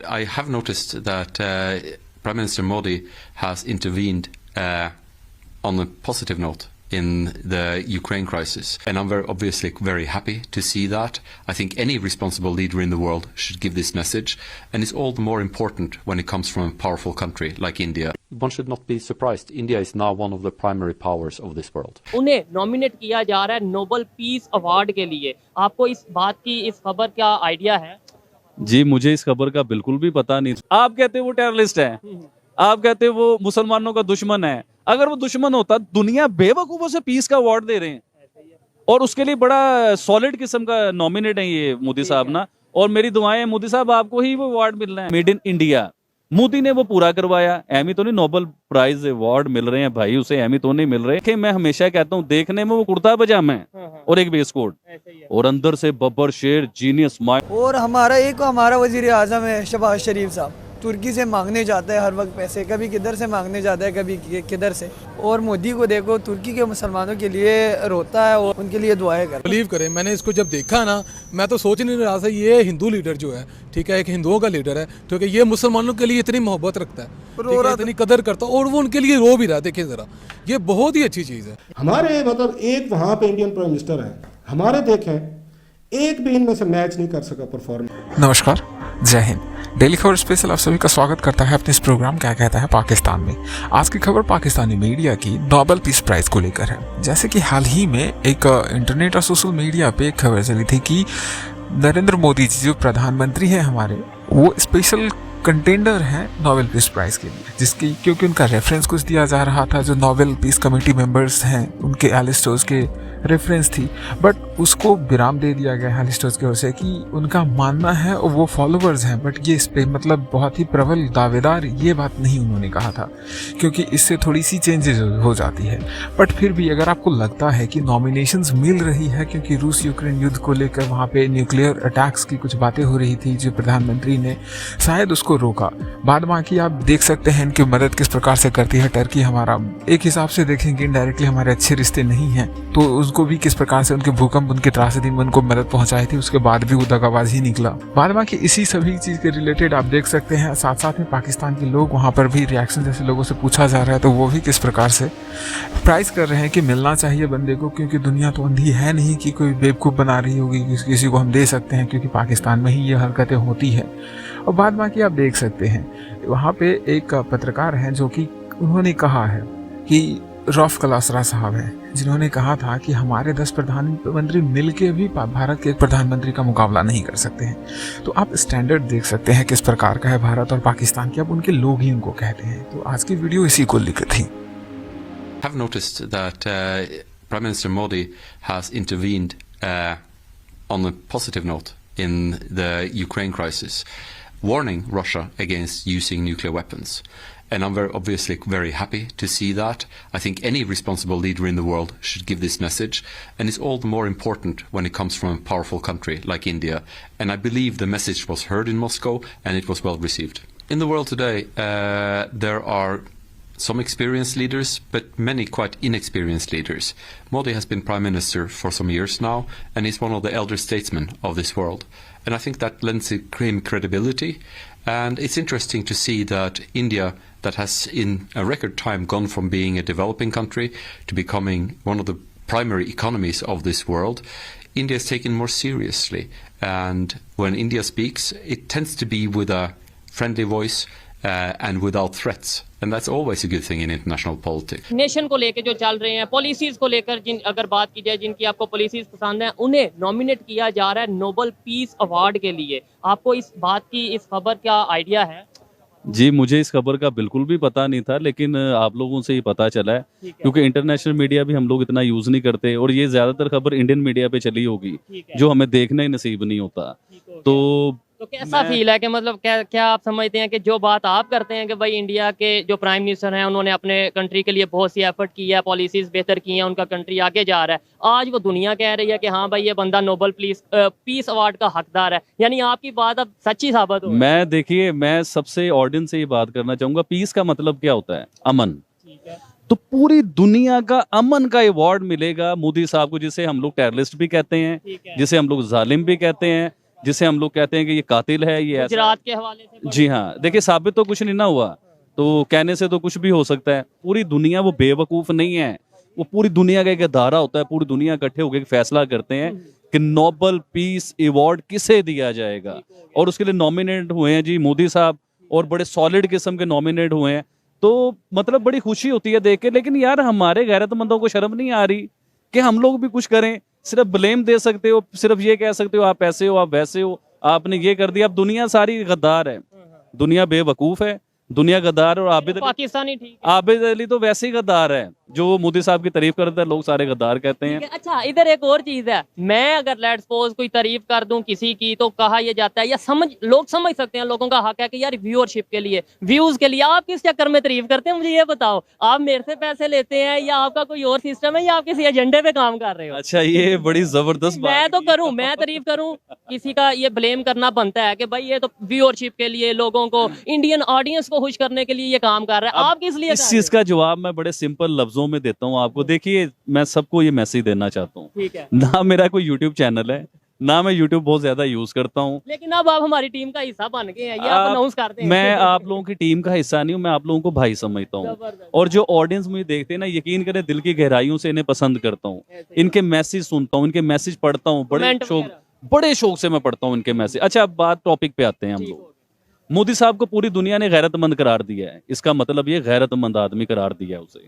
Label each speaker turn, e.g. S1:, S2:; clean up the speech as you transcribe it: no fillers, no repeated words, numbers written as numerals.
S1: I have noticed that Prime Minister Modi has intervened on a positive note in the Ukraine crisis, and I'm obviously very happy to see that. I think any responsible leader in the world should give this message, and it's all the more important when it comes from a powerful country like India. One should not be surprised. India is now one of the primary powers of this world.
S2: उन्हें nominate किया जा रहा है Nobel peace award के लिए। आपको इस बात की, इस खबर का आइडिया है?
S3: जी, मुझे इस खबर का बिल्कुल भी पता नहीं। आप कहते हैं वो टेररिस्ट है, आप कहते हैं वो मुसलमानों का दुश्मन है। अगर वो दुश्मन होता, दुनिया बेवकूफों से पीस का अवार्ड दे रहे हैं, और उसके लिए बड़ा सॉलिड किस्म का नॉमिनेट है ये मोदी साहब ना। और मेरी दुआएं हैं मोदी साहब, आपको ही वो अवार्ड मिल रहा है। मेड इन इंडिया, मोदी ने वो पूरा करवाया। एमी तो नहीं, नोबेल प्राइज अवार्ड मिल रहे हैं भाई, उसे एमी तो नहीं मिल रहे। मैं हमेशा कहता हूँ, देखने में वो कुर्ता पजामा है और एक वेस्ट कोट, और अंदर से बब्बर शेर, जीनियस माइंड।
S4: और हमारा वजीर आजम है शहबाज शरीफ साहब, तुर्की से मांगने जाता है हर वक्त पैसे, कभी किधर से मांगने जाता है, कभी किधर से। और मोदी को देखो, तुर्की के मुसलमानों के लिए रोता है और उनके लिए दुआएं कर।
S5: बिलीव करें, मैंने इसको जब देखा ना, मैं तो सोच नहीं रहा था ये हिंदू लीडर जो है, ठीक है, एक हिंदुओं का लीडर है, क्योंकि ये मुसलमानों के लिए इतनी मोहब्बत रखता है, इतनी कदर करता है, और वो उनके लिए रो भी रहा है। देखिए जरा, ये बहुत ही अच्छी चीज़ है।
S6: हमारे मतलब एक वहाँ पे इंडियन प्राइम मिनिस्टर है, हमारे देखें एक भी इनमें से मैच नहीं कर सका परफॉर्मेंस।
S7: नमस्कार, जय हिंद। डेली खबर स्पेशल आप सभी का स्वागत करता है अपने इस प्रोग्राम क्या कहता है पाकिस्तान में। आज की खबर पाकिस्तानी मीडिया की नोबेल पीस प्राइज को लेकर है। जैसे कि हाल ही में एक इंटरनेट और सोशल मीडिया पे एक खबर चली थी कि नरेंद्र मोदी जी जो प्रधानमंत्री हैं हमारे, वो स्पेशल कंटेंडर हैं नोबेल पीस प्राइज के लिए, जिसकी क्योंकि उनका रेफरेंस कुछ दिया जा रहा था, जो नोबेल पीस कमेटी मेंबर्स हैं उनके एलिस्टोज के रेफरेंस थी, बट उसको विराम दे दिया गया एलिस्टोज की ओर से कि उनका मानना है और वो फॉलोअर्स हैं, बट ये इस पे मतलब बहुत ही प्रबल दावेदार ये बात नहीं उन्होंने कहा था, क्योंकि इससे थोड़ी सी चेंजेस हो जाती है। बट फिर भी अगर आपको लगता है कि नॉमिनेशंस मिल रही है, क्योंकि रूस यूक्रेन युद्ध को लेकर वहाँ पे न्यूक्लियर अटैक्स की कुछ बातें हो रही थी, जो प्रधानमंत्री ने शायद उसको रोका। बाद बाकी आप देख सकते हैं इनकी मदद किस प्रकार से करती है टर्की। हमारा एक हिसाब से देखेंगे इनडायरेक्टली हमारे अच्छे रिश्ते नहीं हैं, तो उसको भी किस प्रकार से उनके भूकंप, उनके त्रासदी में उनको मदद पहुंचाई थी, उसके बाद भी वो दगाबाज ही निकला। बाद बाकी इसी सभी चीज के रिलेटेड आप देख सकते हैं साथ साथ में पाकिस्तान के लोग वहाँ पर भी रिएक्शन, जैसे लोगों से पूछा जा रहा है तो वो भी किस प्रकार से प्राइज कर रहे हैं कि मिलना चाहिए बंदे को, क्योंकि दुनिया तो अंधी है नहीं कि कोई बेवकूफ़ बना रही होगी किसी को हम दे सकते हैं, क्योंकि पाकिस्तान में ही ये हरकतें होती है। और बाद बाकी आप देख सकते हैं वहाँ पे एक पत्रकार हैं जो कि उन्होंने कहा है कि रौफ कलासरा साहब हैं, जिन्होंने कहा था कि हमारे 10 प्रधानमंत्री मिलके भी भारत के एक प्रधानमंत्री का मुकाबला नहीं कर सकते हैं। तो आप स्टैंडर्ड देख सकते हैं किस प्रकार का है भारत और पाकिस्तान की, अब उनके लोग ही उनको कहते हैं। तो आज की वीडियो इसी को लेकर थी।
S1: I've noticed that Prime Minister Modi has intervened on a positive note in the Ukraine crisis, warning Russia against using nuclear weapons. And I'm obviously very happy to see that. I think any responsible leader in the world should give this message, and it's all the more important when it comes from a powerful country like India. And I believe the message was heard in Moscow and it was well received. In the world today, there are some experienced leaders, but many quite inexperienced leaders. Modi has been Prime Minister for some years now, and he's one of the elder statesmen of this world. And I think that lends him credibility. And it's interesting to see that India, that has in a record time gone from being a developing country to becoming one of the primary economies of this world, India is taken more seriously. And when India speaks, it tends to be with a friendly voice and without threats. And that's always a good thing in international politics.
S2: Nation को लेके जो चल रहे हैं, policies को लेकर अगर बात की जाए, जिनकी आपको पॉलिसीज पसंद है, उन्हें नॉमिनेट किया जा रहा है नोबेल पीस अवार्ड के लिए। आपको इस बात की, इस खबर का आइडिया है?
S3: जी, मुझे इस खबर का बिल्कुल भी पता नहीं था, लेकिन आप लोगों से ही पता चला है, क्योंकि इंटरनेशनल मीडिया भी हम लोग इतना यूज नहीं करते, और ये ज्यादातर खबर इंडियन मीडिया पे चली होगी, जो हमें देखना ही नसीब नहीं होता।
S2: तो कैसा फील है कि मतलब क्या आप समझते हैं कि जो बात आप करते हैं कि भाई इंडिया के जो प्राइम मिनिस्टर हैं उन्होंने अपने कंट्री के लिए बहुत सी एफर्ट की है, पॉलिसीज बेहतर की हैं, उनका कंट्री आगे जा रहा है, आज वो दुनिया कह रही है कि हाँ भाई ये बंदा नोबेल पीस अवार्ड का हकदार है, यानी आपकी बात अब सच्ची साबित हो?
S3: मैं देखिए, मैं सबसे ऑडियंस से ये बात करना चाहूंगा, पीस का मतलब क्या होता है? अमन। तो पूरी दुनिया का अमन का अवार्ड मिलेगा मोदी साहब को, जिसे हम लोग टेररिस्ट भी कहते हैं, जिसे हम लोग जालिम भी कहते हैं, जिसे हम लोग कहते हैं कि ये कातिल है, ये ऐसा है।
S2: गुजरात के हवाले से
S3: जी हाँ, देखिए साबित तो कुछ नहीं ना हुआ, तो कहने से तो कुछ भी हो सकता है। पूरी दुनिया वो बेवकूफ़ नहीं है, वो पूरी दुनिया का एक अदारा होता है, पूरी दुनिया इकट्ठे होकर एक फैसला करते हैं कि नोबेल पीस अवार्ड किसे दिया जाएगा, और उसके लिए नॉमिनेट हुए हैं जी मोदी साहब, और बड़े सॉलिड किस्म के नॉमिनेट हुए हैं। तो मतलब बड़ी खुशी होती है देख के, लेकिन यार हमारे गैरतमंदों को शर्म नहीं आ रही कि हम लोग भी कुछ करें? सिर्फ ब्लेम दे सकते हो, सिर्फ ये कह सकते हो आप ऐसे हो, आप वैसे हो, आपने ये कर दिया। अब दुनिया सारी गद्दार है, दुनिया बेवकूफ है, दुनिया गद्दार। और
S2: पाकिस्तानी ठीक है।
S3: आबिद अली तो वैसे ही गद्दार है, जो मोदी साहब की तारीफ करते हैं लोग सारे गद्दार कहते हैं।
S2: अच्छा, इधर एक और चीज है, मैं अगर लेट्स सपोज कोई तारीफ कर दूं किसी की, तो कहा यह जाता है, या लोग समझ सकते हैं, लोगों का हक है कि यार व्यूअरशिप के लिए, व्यूज के लिए। आप किस चक्कर में तारीफ करते हैं, मुझे ये बताओ। आप मेरे से पैसे लेते हैं, या आपका कोई और सिस्टम है, या आप किसी एजेंडे पे काम कर रहे हो?
S3: अच्छा, ये बड़ी जबरदस्त बात
S2: मैं तो करूं, मैं तारीफ करूं, किसी का ये ब्लेम करना बनता है कि भाई ये तो व्यूअरशिप के लिए, लोगों को, इंडियन ऑडियंस को खुश करने के लिए ये काम कर रहा है। आप किस लिए
S3: इस चीज का जवाब मैं बड़े सिंपल लफ्जों में देता हूँ आपको। देखिए, मैं सबको ये मैसेज देना चाहता हूँ,
S2: ठीक है,
S3: ना मेरा कोई यूट्यूब चैनल है, ना मैं यूट्यूब बहुत ज्यादा यूज करता हूँ,
S2: लेकिन अब आप हमारी टीम का हिस्सा बन गए हैं, ये आप अनाउंस करते हैं।
S3: मैं आप लोगों की टीम का हिस्सा नहीं हूँ, मैं आप लोगों को भाई समझता हूँ।
S2: जबरदस्त।
S3: और जो ऑडियंस मुझे देखते हैं ना, यकीन करें दिल की गहराइयों से इन्हें पसंद करता हूँ, इनके मैसेज सुनता हूँ, इनके मैसेज पढ़ता हूँ,
S2: Comment वगैरह।
S3: बड़े शौक से मैं पढ़ता हूँ इनके मैसेज। अच्छा, अब बात टॉपिक पे आते हैं हम लोग। मोदी साहब को पूरी दुनिया ने गैरतमंद करार दिया है, इसका मतलब ये गैरतमंद आदमी करार दिया है उसे।